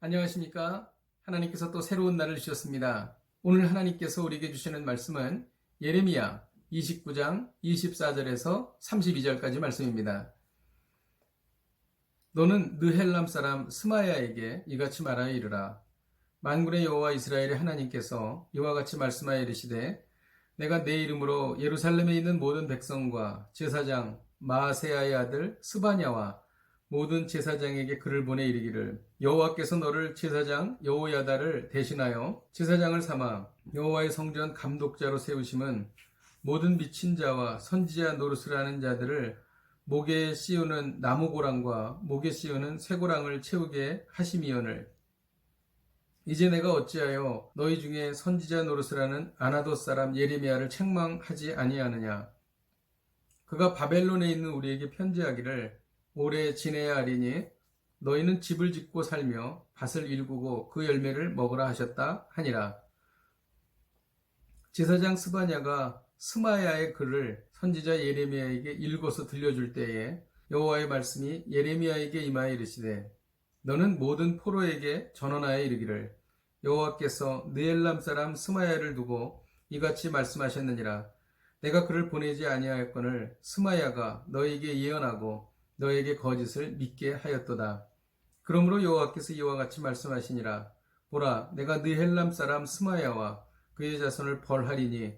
안녕하십니까? 하나님께서 또 새로운 날을 주셨습니다. 오늘 하나님께서 우리에게 주시는 말씀은 예레미야 29장 24절에서 32절까지 말씀입니다. 너는 느헬람 사람 스마야에게 이같이 말하여 이르라. 만군의 여호와 이스라엘의 하나님께서 이와 같이 말씀하여 이르시되 내가 내 이름으로 예루살렘에 있는 모든 백성과 제사장 마아세야의 아들 스바냐와 모든 제사장에게 글을 보내 이르기를 여호와께서 너를 제사장 여호야다를 대신하여 제사장을 삼아 여호와의 성전 감독자로 세우심은 모든 미친 자와 선지자 노릇을 하는 자들을 목에 씌우는 나무고랑과 목에 씌우는 쇠고랑을 채우게 하심이오늘 이제 내가 어찌하여 너희 중에 선지자 노릇을 하는 아나돗 사람 예레미야를 책망하지 아니하느냐. 그가 바벨론에 있는 우리에게 편지하기를 오래 지내야 하리니 너희는 집을 짓고 살며 밭을 일구고 그 열매를 먹으라 하셨다 하니라. 제사장 스바냐가 스마야의 글을 선지자 예레미야에게 읽어서 들려줄 때에 여호와의 말씀이 예레미야에게 임하여 이르시되 너는 모든 포로에게 전언하여 이르기를 여호와께서 느헬람 사람 스마야를 두고 이같이 말씀하셨느니라. 내가 그를 보내지 아니하였거늘 스마야가 너에게 예언하고 너에게 거짓을 믿게 하였도다. 그러므로 여호와께서 이와 같이 말씀하시니라. 보라, 내가 느헬람 사람 스마야와 그의 자손을 벌하리니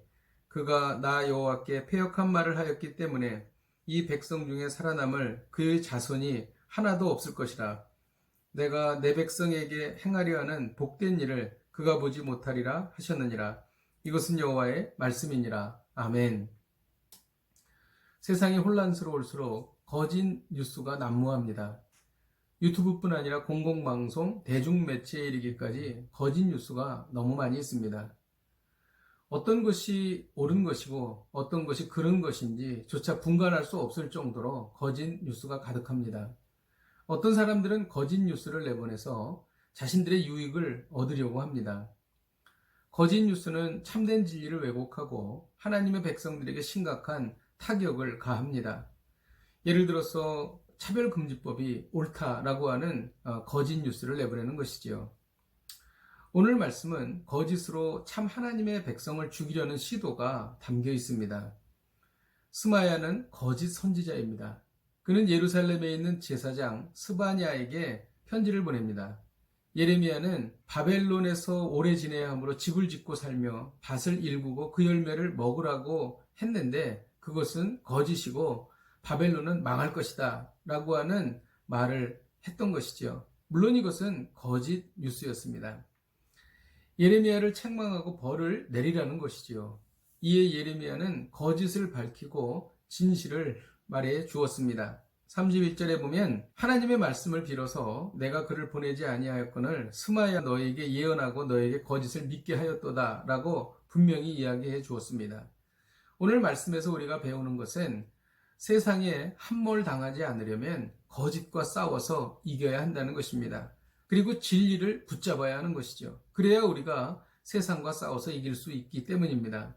그가 나 여호와께 패역한 말을 하였기 때문에 이 백성 중에 살아남을 그의 자손이 하나도 없을 것이라. 내가 내 백성에게 행하려 하는 복된 일을 그가 보지 못하리라 하셨느니라. 이것은 여호와의 말씀이니라. 아멘. 세상이 혼란스러울수록 거짓 뉴스가 난무합니다. 유튜브뿐 아니라 공공방송, 대중매체에 이르기까지 거짓 뉴스가 너무 많이 있습니다. 어떤 것이 옳은 것이고 어떤 것이 그른 것인지 조차 분간할 수 없을 정도로 거짓 뉴스가 가득합니다. 어떤 사람들은 거짓 뉴스를 내보내서 자신들의 유익을 얻으려고 합니다. 거짓 뉴스는 참된 진리를 왜곡하고 하나님의 백성들에게 심각한 타격을 가합니다. 예를 들어서 차별금지법이 옳다라고 하는 거짓 뉴스를 내보내는 것이지요. 오늘 말씀은 거짓으로 참 하나님의 백성을 죽이려는 시도가 담겨 있습니다. 스마야는 거짓 선지자입니다. 그는 예루살렘에 있는 제사장 스바냐에게 편지를 보냅니다. 예레미야는 바벨론에서 오래 지내야 하므로 집을 짓고 살며 밭을 일구고 그 열매를 먹으라고 했는데 그것은 거짓이고 바벨론은 망할 것이다 라고 하는 말을 했던 것이죠. 물론 이것은 거짓 뉴스였습니다. 예레미야를 책망하고 벌을 내리라는 것이지요. 이에 예레미야는 거짓을 밝히고 진실을 말해 주었습니다. 31절에 보면 하나님의 말씀을 빌어서 내가 그를 보내지 아니하였거늘 스마야 너에게 예언하고 너에게 거짓을 믿게 하였도다 라고 분명히 이야기해 주었습니다. 오늘 말씀에서 우리가 배우는 것은 세상에 함몰당하지 않으려면 거짓과 싸워서 이겨야 한다는 것입니다. 그리고 진리를 붙잡아야 하는 것이죠. 그래야 우리가 세상과 싸워서 이길 수 있기 때문입니다.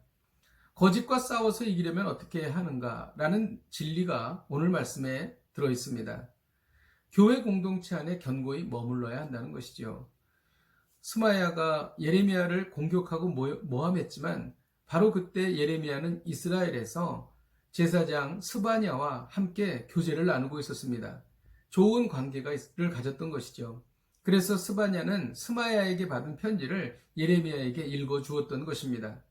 거짓과 싸워서 이기려면 어떻게 해야 하는가라는 진리가 오늘 말씀에 들어 있습니다. 교회 공동체 안에 견고히 머물러야 한다는 것이죠. 스마야가 예레미야를 공격하고 모함했지만 바로 그때 예레미야는 이스라엘에서 제사장 스바냐와 함께 교제를 나누고 있었습니다. 좋은 관계를 가졌던 것이죠. 그래서 스바냐는 스마야에게 받은 편지를 예레미야에게 읽어주었던 것입니다.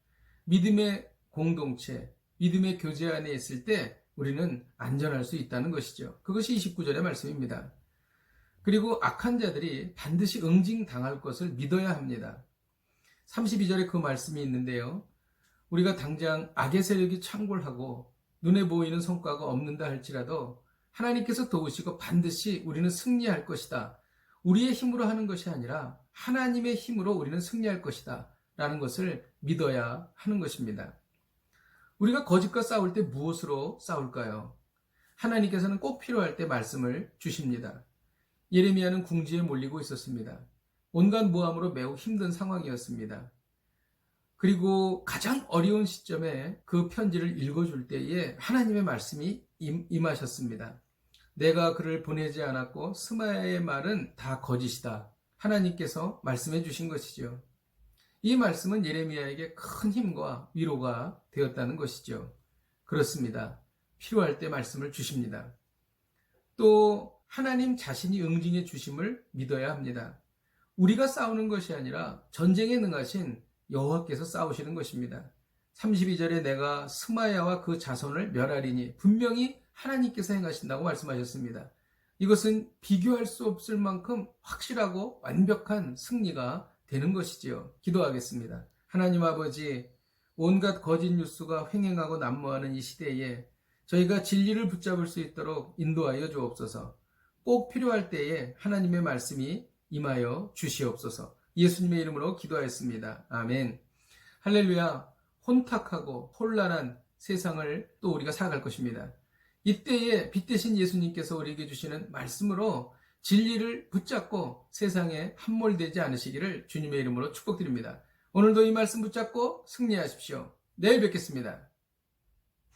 믿음의 공동체, 믿음의 교제 안에 있을 때 우리는 안전할 수 있다는 것이죠. 그것이 29절의 말씀입니다. 그리고 악한 자들이 반드시 응징당할 것을 믿어야 합니다. 32절에 그 말씀이 있는데요. 우리가 당장 악의 세력이 창궐하고 눈에 보이는 성과가 없는다 할지라도 하나님께서 도우시고 반드시 우리는 승리할 것이다. 우리의 힘으로 하는 것이 아니라 하나님의 힘으로 우리는 승리할 것이다. 라는 것을 믿어야 하는 것입니다. 우리가 거짓과 싸울 때 무엇으로 싸울까요? 하나님께서는 꼭 필요할 때 말씀을 주십니다. 예레미야는 궁지에 몰리고 있었습니다. 온갖 모함으로 매우 힘든 상황이었습니다. 그리고 가장 어려운 시점에 그 편지를 읽어줄 때에 하나님의 말씀이 임하셨습니다. 내가 그를 보내지 않았고 스마야의 말은 다 거짓이다. 하나님께서 말씀해 주신 것이죠. 이 말씀은 예레미야에게 큰 힘과 위로가 되었다는 것이죠. 그렇습니다. 필요할 때 말씀을 주십니다. 또 하나님 자신이 응징해 주심을 믿어야 합니다. 우리가 싸우는 것이 아니라 전쟁에 능하신 여호와께서 싸우시는 것입니다. 32절에 내가 스마야와 그 자손을 멸하리니 분명히 하나님께서 행하신다고 말씀하셨습니다. 이것은 비교할 수 없을 만큼 확실하고 완벽한 승리가 되는 것이지요. 기도하겠습니다. 하나님 아버지, 온갖 거짓 뉴스가 횡행하고 난무하는 이 시대에 저희가 진리를 붙잡을 수 있도록 인도하여 주옵소서. 꼭 필요할 때에 하나님의 말씀이 임하여 주시옵소서. 예수님의 이름으로 기도하였습니다. 아멘. 할렐루야. 혼탁하고 혼란한 세상을 또 우리가 살아갈 것입니다. 이때에 빛 대신 예수님께서 우리에게 주시는 말씀으로 진리를 붙잡고 세상에 함몰되지 않으시기를 주님의 이름으로 축복드립니다. 오늘도 이 말씀 붙잡고 승리하십시오. 내일 뵙겠습니다.